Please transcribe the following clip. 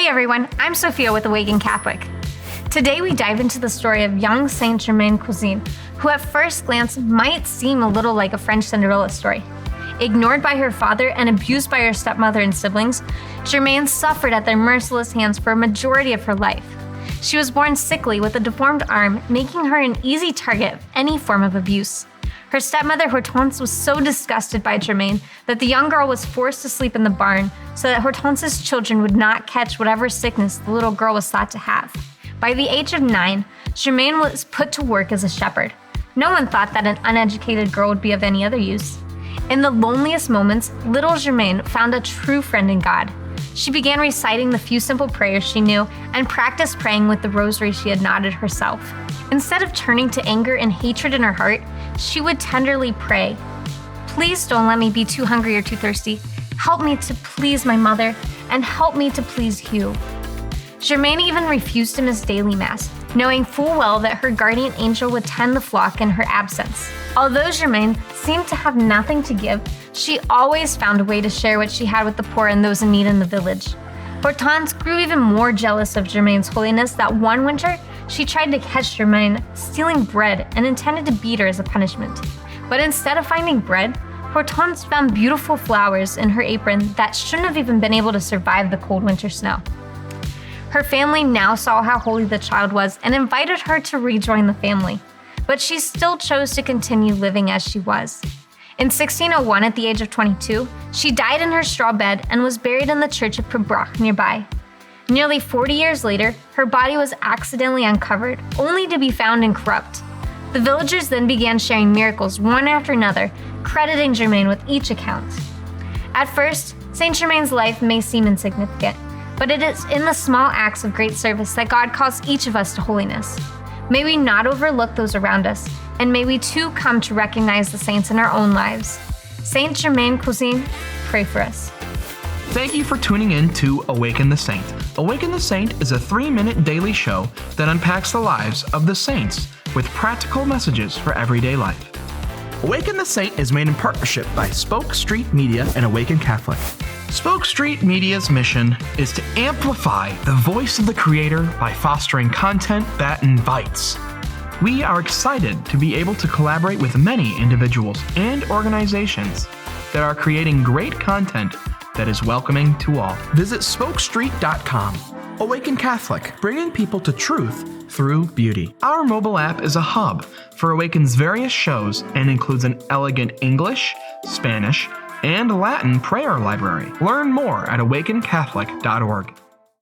Hey everyone, I'm Sophia with Awaken Catholic. Today we dive into the story of young Saint Germaine, who at first glance might seem a little like a French Cinderella story. Ignored by her father and abused by her stepmother and siblings, Germaine suffered at their merciless hands for a majority of her life. She was born sickly with a deformed arm, making her an easy target of any form of abuse. Her stepmother Hortense was so disgusted by Germaine that the young girl was forced to sleep in the barn so that Hortense's children would not catch whatever sickness the little girl was thought to have. By the age of 9, Germaine was put to work as a shepherd. No one thought that an uneducated girl would be of any other use. In the loneliest moments, little Germaine found a true friend in God. She began reciting the few simple prayers she knew and practiced praying with the rosary she had knotted herself. Instead of turning to anger and hatred in her heart, she would tenderly pray, "Please don't let me be too hungry or too thirsty. Help me to please my mother, and help me to please you." Germaine even refused to miss daily mass, knowing full well that her guardian angel would tend the flock in her absence. Although Germaine seemed to have nothing to give, she always found a way to share what she had with the poor and those in need in the village. Hortense grew even more jealous of Germaine's holiness that one winter, she tried to catch Germaine stealing bread and intended to beat her as a punishment. But instead of finding bread, Hortense found beautiful flowers in her apron that shouldn't have even been able to survive the cold winter snow. Her family now saw how holy the child was and invited her to rejoin the family, but she still chose to continue living as she was. In 1601, at the age of 22, she died in her straw bed and was buried in the church of Pembroke nearby. Nearly 40 years later, her body was accidentally uncovered, only to be found incorrupt. The villagers then began sharing miracles one after another, crediting Germaine with each account. At first, Saint Germaine's life may seem insignificant, but it is in the small acts of great service that God calls each of us to holiness. May we not overlook those around us, and may we too come to recognize the saints in our own lives. Saint Germaine, pray for us. Thank you for tuning in to Awaken the Saint. Awaken the Saint is a 3-minute daily show that unpacks the lives of the saints with practical messages for everyday life. Awaken the Saint is made in partnership by Spoke Street Media and Awaken Catholic. Spoke Street Media's mission is to amplify the voice of the Creator by fostering content that invites. We are excited to be able to collaborate with many individuals and organizations that are creating great content that is welcoming to all. Visit spokestreet.com. Awaken Catholic, bringing people to truth through beauty. Our mobile app is a hub for Awaken's various shows and includes an elegant English, Spanish, and Latin prayer library. Learn more at awakencatholic.org.